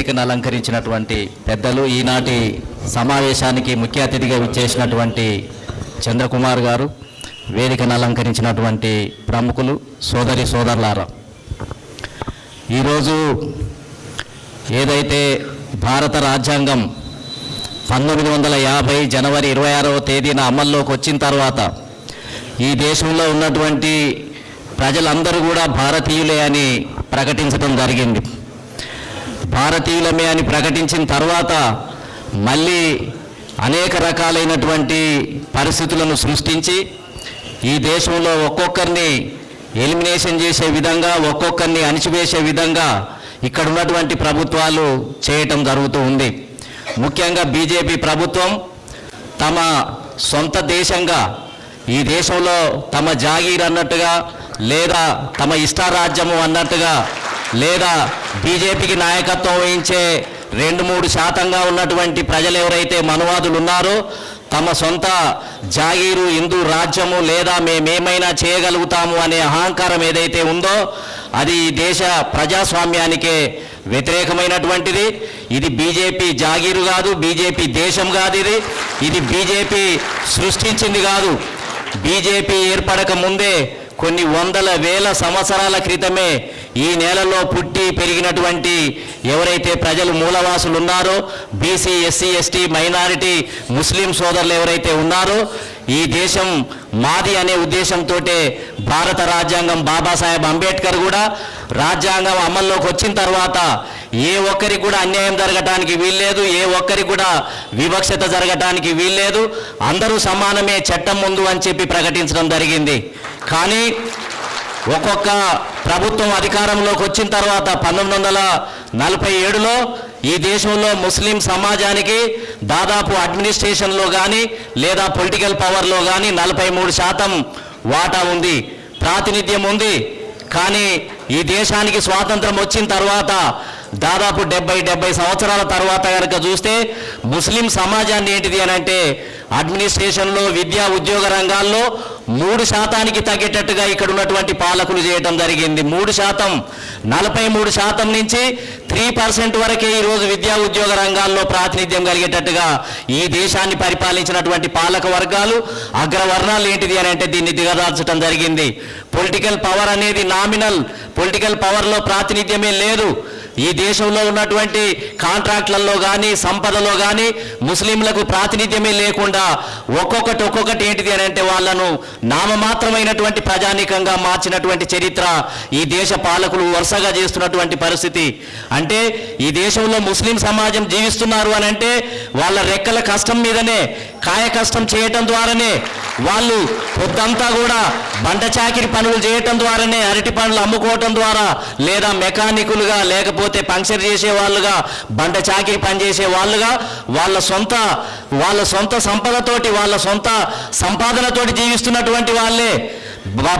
వేదికను అలంకరించినటువంటి పెద్దలు, ఈనాటి సమావేశానికి ముఖ్య అతిథిగా విచ్చేసినటువంటి చంద్రకుమార్ గారు, వేదికను అలంకరించినటువంటి ప్రముఖులు, సోదరి సోదరులారా, ఈరోజు ఏదైతే భారత రాజ్యాంగం 1950 జనవరి 26వ తేదీన అమల్లోకి వచ్చిన తర్వాత ఈ దేశంలో ఉన్నటువంటి ప్రజలందరూ కూడా భారతీయులే అని ప్రకటించడం జరిగింది. భారతీయులమే అని ప్రకటించిన తర్వాత మళ్ళీ అనేక రకాలైనటువంటి పరిస్థితులను సృష్టించి ఈ దేశంలో ఒక్కొక్కరిని ఎలిమినేషన్ చేసే విధంగా, ఒక్కొక్కరిని అణిచివేసే విధంగా ఇక్కడ ఉన్నటువంటి ప్రభుత్వాలు చేయటం జరుగుతూ ఉంది. ముఖ్యంగా బీజేపీ ప్రభుత్వం తమ సొంత దేశంగా, ఈ దేశంలో తమ జాగీర్ అన్నట్టుగా, లేదా తమ ఇష్టారాజ్యము అన్నట్టుగా, లేదా బీజేపీకి నాయకత్వం వహించే 2-3% ఉన్నటువంటి ప్రజలు ఎవరైతే మనువాదులు ఉన్నారో, తమ సొంత జాగీరు, హిందూ రాజ్యము, లేదా మేమేమైనా చేయగలుగుతాము అనే అహంకారం ఏదైతే ఉందో అది ఈ దేశ ప్రజాస్వామ్యానికే వ్యతిరేకమైనటువంటిది. ఇది బీజేపీ జాగీరు కాదు, బీజేపీ దేశం కాదు, ఇది బీజేపీ సృష్టించింది కాదు. బీజేపీ ఏర్పడక ముందే కొన్ని వందల వేల సంవత్సరాల క్రితమే ఈ నేలలో పుట్టి పెరిగినటువంటి ఎవరైతే ప్రజలు మూలవాసులు ఉన్నారో, బీసీ, ఎస్సీ, ఎస్టీ, మైనారిటీ, ముస్లిం సోదరులు ఎవరైతే ఉన్నారో, ఈ దేశం మాది అనే ఉద్దేశంతో భారత రాజ్యాంగం, బాబాసాహెబ్ అంబేద్కర్ కూడా రాజ్యాంగం అమల్లోకి వచ్చిన తర్వాత ఏ ఒక్కరికి కూడా అన్యాయం జరగటానికి వీల్లేదు, ఏ ఒక్కరికి కూడా వివక్షత జరగటానికి వీల్లేదు, అందరూ సమానమే చట్టం ముందు అని చెప్పి ప్రకటించడం జరిగింది. కానీ ఒక్కొక్క ప్రభుత్వం అధికారంలోకి వచ్చిన తర్వాత 1947లో ఈ దేశంలో ముస్లిం సమాజానికి దాదాపు అడ్మినిస్ట్రేషన్లో కానీ లేదా పొలిటికల్ పవర్లో కానీ 43% వాటా ఉంది, ప్రాతినిధ్యం ఉంది. కానీ ఈ దేశానికి స్వాతంత్రం వచ్చిన తర్వాత దాదాపు 70 సంవత్సరాల తర్వాత కనుక చూస్తే ముస్లిం సమాజాన్ని ఏంటిది అని అంటే అడ్మినిస్ట్రేషన్లో, విద్యా ఉద్యోగ రంగాల్లో 3%కి తగ్గేటట్టుగా ఇక్కడ ఉన్నటువంటి పాలకులు చేయటం జరిగింది. 3%, 43% నుంచి 3% వరకే ఈరోజు విద్యా ఉద్యోగ రంగాల్లో ప్రాతినిధ్యం కలిగేటట్టుగా ఈ దేశాన్ని పరిపాలించినటువంటి పాలక వర్గాలు, అగ్రవర్ణాలు ఏంటిది అని అంటే దీన్ని దిగదార్చడం జరిగింది. పొలిటికల్ పవర్ అనేది నామినల్, పొలిటికల్ పవర్లో ప్రాతినిధ్యమే లేదు. ఈ దేశంలో ఉన్నటువంటి కాంట్రాక్ట్లలో కానీ, సంపదలో కానీ ముస్లింలకు ప్రాతినిధ్యమే లేకుండా ఒక్కొక్కటి ఏంటిది అని అంటే వాళ్ళను నామమాత్రమైనటువంటి ప్రజానీకంగా మార్చినటువంటి చరిత్ర ఈ దేశ పాలకులు వరుసగా చేస్తున్నటువంటి పరిస్థితి. అంటే ఈ దేశంలో ముస్లిం సమాజం జీవిస్తున్నారు అని అంటే వాళ్ళ రెక్కల కష్టం మీదనే, కాయ కష్టం చేయటం ద్వారానే, వాళ్ళు పొద్దంతా కూడా బండ చాకిరి పనులు చేయటం ద్వారానే, అరటి పనులు అమ్ముకోవటం ద్వారా, లేదా మెకానికులుగా, లేకపోతే పంక్చర్ చేసే వాళ్ళుగా, బండ చాకిరి పనిచేసే వాళ్ళుగా వాళ్ళ సొంత సంపదతోటి, వాళ్ళ సొంత సంపాదనతోటి జీవిస్తున్నటువంటి వాళ్ళే.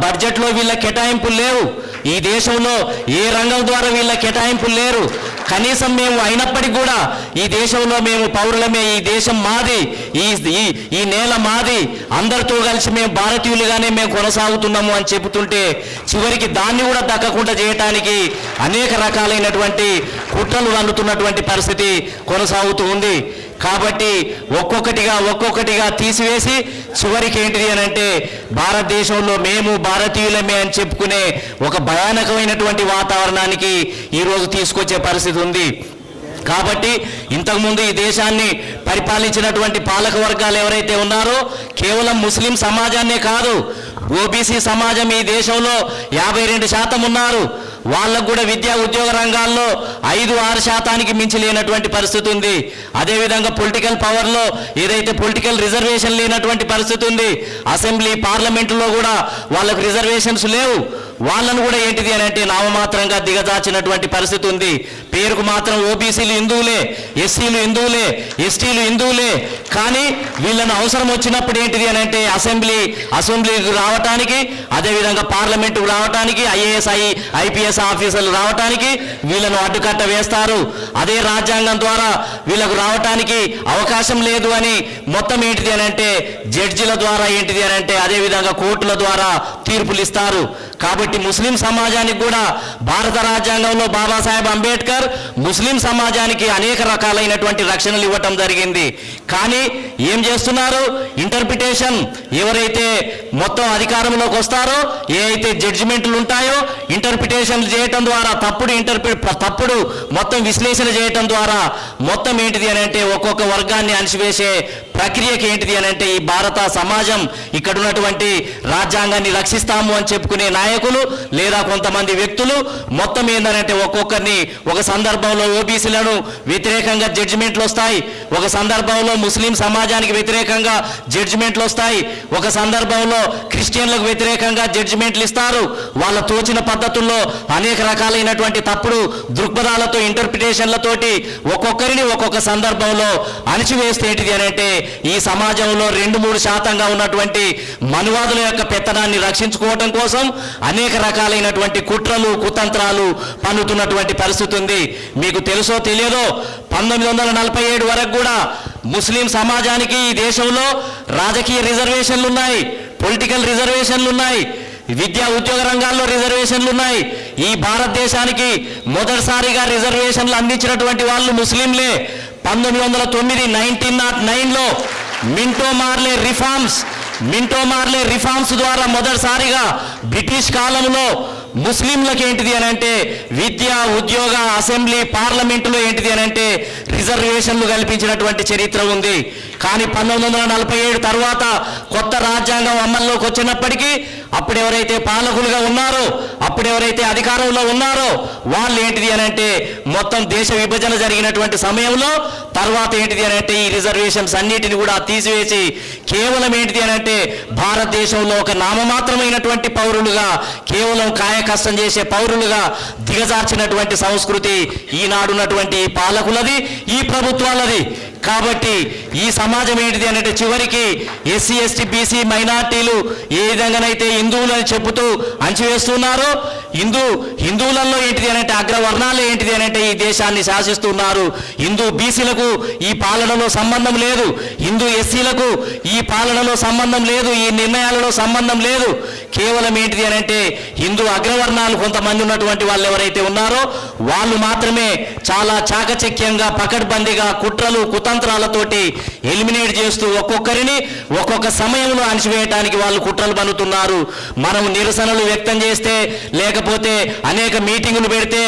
బడ్జెట్లో వీళ్ళ కేటాయింపులు లేవు. ఈ దేశంలో ఏ రంగం ద్వారా వీళ్ళ కేటాయింపులు లేరు. కనీసం మేము అయినప్పటికీ కూడా ఈ దేశంలో మేము పౌరులమే, ఈ దేశం మాది, ఈ నేల మాది, అందరితో కలిసి మేము భారతీయులుగానే మేము కొనసాగుతున్నాము అని చెబుతుంటే చివరికి దాన్ని కూడా దక్కకుండా చేయటానికి అనేక రకాలైనటువంటి కుట్రలు అందుతున్నటువంటి పరిస్థితి కొనసాగుతూ ఉంది. కాబట్టి ఒక్కొక్కటిగా తీసివేసి చివరికి ఏంటిది అని అంటే భారతదేశంలో మేము భారతీయులమే అని చెప్పుకునే ఒక భయానకమైనటువంటి వాతావరణానికి ఈరోజు తీసుకొచ్చే పరిస్థితి ఉంది. కాబట్టి ఇంతకుముందు ఈ దేశాన్ని పరిపాలించినటువంటి పాలక వర్గాలు ఎవరైతే ఉన్నారో కేవలం ముస్లిం సమాజాన్నే కాదు, ఓబీసీ సమాజం ఈ దేశంలో 52% ఉన్నారు. వాళ్ళకు కూడా విద్యా ఉద్యోగ రంగాల్లో 5-6% మించి లేనటువంటి పరిస్థితి ఉంది. అదేవిధంగా పొలిటికల్ పవర్లో ఏదైతే పొలిటికల్ రిజర్వేషన్ లేనటువంటి పరిస్థితి ఉంది. అసెంబ్లీ, పార్లమెంటులో కూడా వాళ్ళకు రిజర్వేషన్స్ లేవు. వాళ్ళను కూడా ఏంటిది అని అంటే నామమాత్రంగా దిగజార్చినటువంటి పరిస్థితి ఉంది. పేరుకు మాత్రం ఓబీసీలు హిందువులే, ఎస్సీలు హిందువులే, ఎస్టీలు హిందువులే. కానీ వీళ్ళను అవసరం వచ్చినప్పుడు ఏంటిది అని అంటే అసెంబ్లీకి రావటానికి, అదేవిధంగా పార్లమెంటుకు రావటానికి, ఐఏఎస్, ఐపీఎస్ ఆఫీసర్లు రావటానికి వీళ్ళను అడ్డుకట్ట వేస్తారు. అదే రాజ్యాంగం ద్వారా వీళ్ళకు రావటానికి అవకాశం లేదు అని మొత్తం ఏంటిది అని అంటే జడ్జిల ద్వారా ఏంటిది అని అంటే అదేవిధంగా కోర్టుల ద్వారా తీర్పులు ఇస్తారు. కాబట్టి ముస్లిం సమాజానికి కూడా భారత రాజ్యాంగంలో బాబాసాహెబ్ అంబేద్కర్ ముస్లిం సమాజానికి అనేక రకాలైనటువంటి రక్షణలు ఇవ్వటం జరిగింది. కానీ ఏం చేస్తున్నారు? ఇంటర్ప్రిటేషన్, ఎవరైతే మొత్తం అధికారంలోకి వస్తారో, ఏ అయితే జడ్జిమెంట్లు ఉంటాయో ఇంటర్ప్రిటేషన్ చేయటం ద్వారా, తప్పుడు మొత్తం విశ్లేషణ చేయటం ద్వారా మొత్తం ఏంటిది అని అంటే ఒక్కొక్క వర్గాన్ని అణిచివేసే ప్రక్రియకి ఏంటిది అని అంటే ఈ భారత సమాజం ఇక్కడ ఉన్నటువంటి రాజ్యాంగాన్ని రక్షిస్తాము అని చెప్పుకునే నాయకులు లేదా కొంతమంది వ్యక్తులు మొత్తం ఏంటంటే ఒక్కొక్కరిని ఒక సందర్భంలో ఓబీసీలను వ్యతిరేకంగా జడ్జిమెంట్లు వస్తాయి, ఒక సందర్భంలో ముస్లిం సమాజానికి వ్యతిరేకంగా జడ్జిమెంట్లు వస్తాయి, ఒక సందర్భంలో క్రిస్టియన్లకు వ్యతిరేకంగా జడ్జిమెంట్లు ఇస్తారు. వాళ్ళ తోచిన పద్ధతుల్లో అనేక రకాలైనటువంటి తప్పుడు దృక్పథాలతో ఇంటర్ప్రిటేషన్లతోటి ఒక్కొక్కరిని ఒక్కొక్క సందర్భంలో అణిచివేస్తే ఏంటిది అని అంటే ఈ సమాజంలో 2-3% ఉన్నటువంటి మనువాదుల యొక్క పెత్తనాన్ని రక్షించుకోవటం కోసం అనేక రకాలైనటువంటి కుట్రలు కుతంత్రాలు పన్నుతున్నటువంటి పరిస్థితి ఉంది. మీకు తెలుసో తెలియదో 1947 వరకు కూడా ముస్లిం సమాజానికి ఈ దేశంలో రాజకీయ రిజర్వేషన్లు ఉన్నాయి, పొలిటికల్ రిజర్వేషన్లు ఉన్నాయి, విద్యా ఉద్యోగ రంగాల్లో రిజర్వేషన్లు ఉన్నాయి. ఈ భారతదేశానికి మొదటిసారిగా రిజర్వేషన్లు అందించినటువంటి వాళ్ళు ముస్లింలే. 1909లో మింటో మార్లే రిఫార్మ్స్ ద్వారా మొదటిసారిగా బ్రిటిష్ కాలంలో ముస్లింలకు ఏంటిది అని అంటే విద్య ఉద్యోగ అసెంబ్లీ పార్లమెంటులో ఏంటిది అని అంటే రిజర్వేషన్లు కల్పించినటువంటి చరిత్ర ఉంది. కానీ 1947 తర్వాత కొత్త రాజ్యాంగం అమల్లోకి వచ్చినప్పటికీ అప్పుడు ఎవరైతే పాలకులుగా ఉన్నారో, అప్పుడు ఎవరైతే అధికారంలో ఉన్నారో వాళ్ళు ఏంటిది అని అంటే మొత్తం దేశ విభజన జరిగినటువంటి సమయంలో తర్వాత ఏంటిది అని అంటే ఈ రిజర్వేషన్స్ అన్నిటిని కూడా తీసివేసి కేవలం ఏంటిది అని అంటే భారతదేశంలో ఒక నామమాత్రమైనటువంటి పౌరులుగా, కేవలం కాయ కష్టం చేసే పౌరులుగా దిగజార్చినటువంటి సంస్కృతి ఈనాడున్నటువంటి పాలకులది, ఈ ప్రభుత్వాలది. కాబట్టి ఈ సమాజం ఏంటిది అంటే చివరికి ఎస్సీ ఎస్టీ బీసీ మైనార్టీలు ఏ విధంగానైతే హిందువులని చెబుతూ అంచివేస్తున్నారో హిందువులలో ఏంటిది అంటే అగ్రవర్ణాలు ఏంటిది అంటే ఈ దేశాన్ని శాసిస్తున్నారు. హిందూ బీసీలకు ఈ పాలనలో సంబంధం లేదు, హిందూ ఎస్సీలకు ఈ పాలనలో సంబంధం లేదు, ఈ నిర్ణయాలలో సంబంధం లేదు. కేవలం ఏంటిది అంటే హిందూ అగ్రవర్ణాలు కొంతమంది ఉన్నటువంటి వాళ్ళు ఎవరైతే ఉన్నారో వాళ్ళు మాత్రమే చాలా చాకచక్యంగా పకడ్బందీగా కుట్రలు కుతంత్రాలతోటి ఎలిమినేట్ చేస్తూ ఒక్కొక్కరిని ఒక్కొక్క సమయంలో అణిచివేయటానికి వాళ్ళు కుట్రలు పన్నుతున్నారు. మనం నిరసనలు వ్యక్తం చేస్తే లేకపోతే అనేక మీటింగులు పెడితే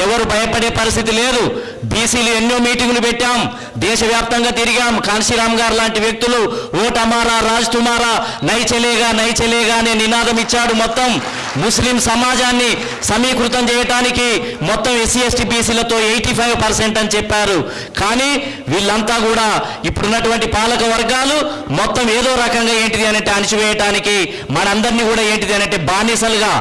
ఎవరు భయపడే పరిస్థితి లేదు. బీసీలు ఎన్నో మీటింగులు పెట్టాం, దేశవ్యాప్తంగా తిరిగాం. కాన్శీరామ్ గారు లాంటి వ్యక్తులు ఓట్ హమారా రాజ్ తుమారా నై చలేగా అనే నినాదం ఇచ్చాడు. మొత్తం ముస్లిం సమాజాన్ని సమీకృతం చేయడానికి మొత్తం ఎస్సీ ఎస్టీ బీసీలతో 85% అని చెప్పారు. కానీ వీళ్ళంతా కూడా ఇప్పుడున్నటువంటి పాలక వర్గాలు మొత్తం ఏదో రకంగా ఏంటిది అంటే అణిచివేయటానికి మనందరినీ కూడా ఏంటిది అంటే బానిసలుగా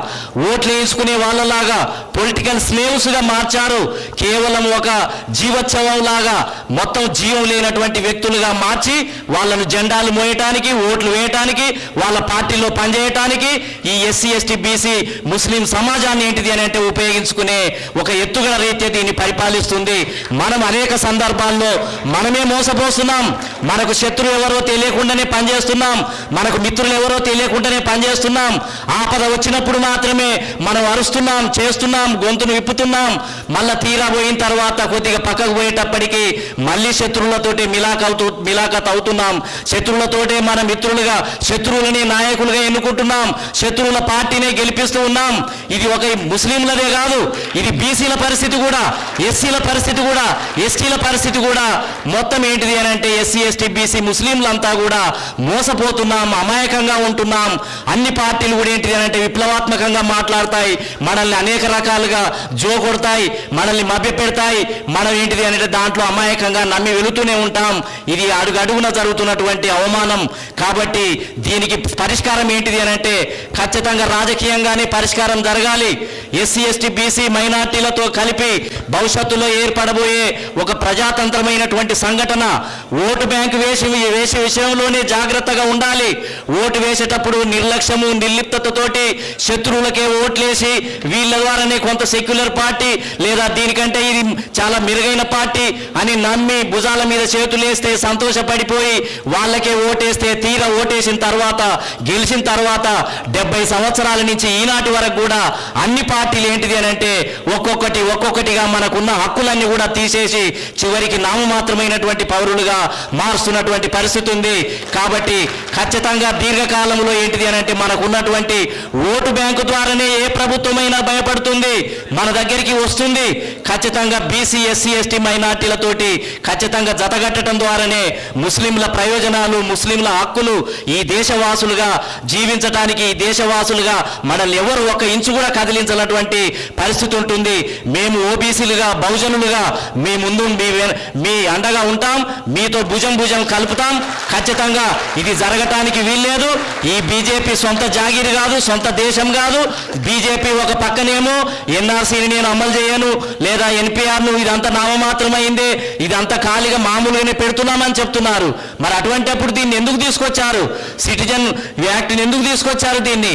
ఓట్లు వేసుకునే వాళ్ళలాగా పొలిటికల్ స్లేవ్స్గా మార్చారు. కేవలం ఒక జీవోత్సవం లాగా మొత్తం జీవం లేనటువంటి వ్యక్తులుగా మార్చి వాళ్ళను జెండాలు మోయటానికి, ఓట్లు వేయటానికి, వాళ్ళ పార్టీలో పనిచేయటానికి ఈ ఎస్సీ ఎస్టీ బీసీ ముస్లిం సమాజాన్ని ఏంటిది అంటే ఉపయోగించుకునే ఒక ఎత్తుగడ రీత్యా దీన్ని పరిపాలిస్తుంది. మనం అనేక సందర్భాల్లో మనమే మోసపోస్తున్నాం. మనకు శత్రువు ఎవరో తెలియకుండానే పనిచేస్తున్నాం, మనకు మిత్రులు ఎవరో తెలియకుండానే పనిచేస్తున్నాం. ఆపద వచ్చినప్పుడు మాత్రమే మనం అరుస్తున్నాం, చేస్తున్నాం, గొంతును విప్పుతున్నాం. మళ్ళా తీరా పోయిన తర్వాత కొద్దిగా పక్కకు పోయేటప్పటికీ మళ్ళీ శత్రువులతోటి మిలాఖత్ అవుతున్నాం. శత్రువులతోటే మన మిత్రులుగా, శత్రువులని నాయకులుగా ఎన్నుకుంటున్నాం, శత్రువుల పార్టీనే గెలిపిస్తూ ఉన్నాం. ఇది ఒక ముస్లింలదే కాదు, ఇది బీసీల పరిస్థితి కూడా, ఎస్సీల పరిస్థితి కూడా, ఎస్టీల పరిస్థితి కూడా. మొత్తం ఏంటిది అని అంటే ఎస్సీ ఎస్టీ బీసీ ముస్లింలంతా కూడా మోసపోతున్నాం, అమాయకంగా ఉంటున్నాం. అన్ని పార్టీలు కూడా ఏంటిది అంటే విప్లవాత్మకంగా మాట్లాడతాయి, మనల్ని అనేక రకాలుగా జోకొడతాయి, మనల్ని మభ్యపెడతాయి. మనం ఏంటిది అంటే దాంట్లో అమాయకంగా నమ్మి వెళుతూనే ఉంటాం. ఇది అడుగడుగున జరుగుతున్నటువంటి అవమానం. కాబట్టి దీనికి పరిష్కారం ఏంటిది అని అంటే ఖచ్చితంగా రాజకీయంగానే పరిష్కారం జరగాలి. ఎస్సీ ఎస్టీ బీసీ మైనార్టీలతో కలిపి భవిష్యత్తులో ఏర్పడబోయే ఒక ప్రజాతంత్రమైనటువంటి సంఘటన ఓటు బ్యాంకు వేసే విషయంలోనే జాగ్రత్తగా ఉండాలి. ఓటు వేసేటప్పుడు నిర్లక్ష్యము నిర్లిప్తతతోటి శత్రువులకే ఓట్లేసి వీళ్ళ ద్వారానే కొంత సెక్యులర్ పార్టీ లేదా దీనికంటే ఇది చాలా మెరుగైన పార్టీ అని నమ్మి భుజాల మీద చేతులేస్తే సంతోషపడిపోయి వాళ్ళకే ఓటేస్తే తీరా ఓటేసిన తర్వాత గెలిచిన తర్వాత 70 సంవత్సరాల నుంచి నుంచి ఈనాటి వరకు కూడా అన్ని పార్టీలు ఏంటిది అని అంటే ఒక్కొక్కటిగా మనకున్న హక్కులన్నీ కూడా తీసేసి చివరికి నామమాత్రమైనటువంటి పౌరులుగా మారుస్తున్నటువంటి పరిస్థితి ఉంది. కాబట్టి ఖచ్చితంగా దీర్ఘకాలంలో ఏంటిది అని అంటే మనకున్నటువంటి ఓటు బ్యాంకు ద్వారానే ఏ ప్రభుత్వమైనా భయపడుతుంది, మన దగ్గరికి వస్తుంది. ఖచ్చితంగా బీసీ, ఎస్సీ, ఎస్టీ, మైనార్టీలతోటి ఖచ్చితంగా జతగట్టడం ద్వారానే ముస్లింల ప్రయోజనాలు, ముస్లింల హక్కులు, ఈ దేశవాసులుగా జీవించడానికి, ఈ దేశవాసులుగా మనల్ని ఎవరు ఒక ఇంచు కూడా కదిలించాలన్నటువంటి పరిస్థితి ఉంటుంది. మేము ఓబీసీలుగా, బహుజనులుగా మీ ముందు మీ అండగా ఉంటాం, మీతో భుజం కలుపుతాం. ఖచ్చితంగా ఇది జరగటానికి వీల్లేదు. ఈ బీజేపీ సొంత జాగీరు కాదు, సొంత దేశం కాదు. బీజేపీ ఒక పక్కనేమో ఎన్ఆర్సీని నేను అమలు చేయను, లేదా ఎన్పిఆర్ను ఇదంతా నామమాత్రమైందే, ఇదంతా ఖాళీగా మామూలుగానే పెడుతున్నామని చెప్తున్నారు. మరి అటువంటిప్పుడు దీన్ని ఎందుకు తీసుకొచ్చారు? సిటిజన్ యాక్ట్ని ఎందుకు తీసుకొచ్చారు? దీన్ని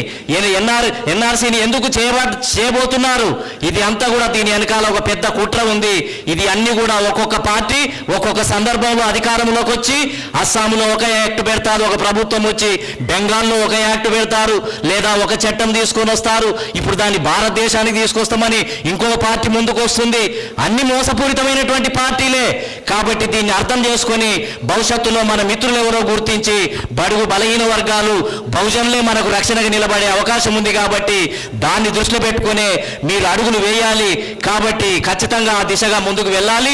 ఎన్ఆర్సీని ఎందుకు చేయబోతున్నారు? ఇది అంతా కూడా దీని వెనకాల ఒక పెద్ద కుట్ర ఉంది. ఇది అన్ని కూడా ఒక్కొక్క పార్టీ ఒక్కొక్క సందర్భంలో అధికారంలోకి వచ్చి అస్సాంలో ఒక యాక్ట్ పెడతారు, ఒక ప్రభుత్వం వచ్చి బెంగాల్లో ఒక యాక్ట్ పెడతారు, లేదా ఒక చట్టం తీసుకొని వస్తారు. ఇప్పుడు దాన్ని భారతదేశానికి తీసుకొస్తామని ఇంకో పార్టీ ముందుకు వస్తుంది. అన్ని మోసపూరితమైనటువంటి పార్టీలే. కాబట్టి దీన్ని అర్థం చేసుకొని భవిష్యత్తులో మన మిత్రులు ఎవరో గుర్తించి బడుగు బలహీన వర్గాలు, బహుజనులే మనకు రక్షణగా నిలబడే అవకాశం ఉంది. కాబట్టి దాన్ని దృష్టిలో పెట్టుకునే మీరు అడుగులు వేయాలి. కాబట్టి ఖచ్చితంగా ఆ దిశగా ముందుకు వెళ్ళాలి.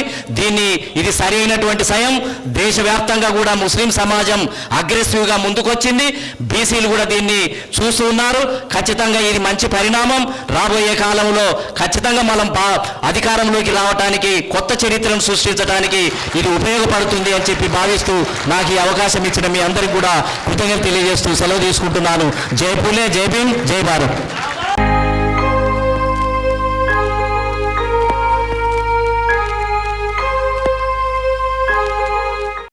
ఇది సరి అయినటువంటి సమయం. దేశవ్యాప్తంగా కూడా ముస్లిం సమాజం అగ్రెసివ్గా ముందుకొచ్చింది. బీసీలు కూడా దీన్ని చూస్తూ ఉన్నారు. ఖచ్చితంగా ఇది మంచి పరిణామం. రాబోయే కాలంలో ఖచ్చితంగా మనం అధికారంలోకి రావడానికి, కొత్త చరిత్రను సృష్టించడానికి ఇది ఉపయోగపడుతుంది అని చెప్పి భావిస్తూ నాకు ఈ అవకాశం ఇచ్చిన మీ అందరికీ కూడా కృతజ్ఞతలు తెలియజేస్తూ సెలవు తీసుకుంటున్నాను. జై పూలే, జై భీమ్, జై భారత్.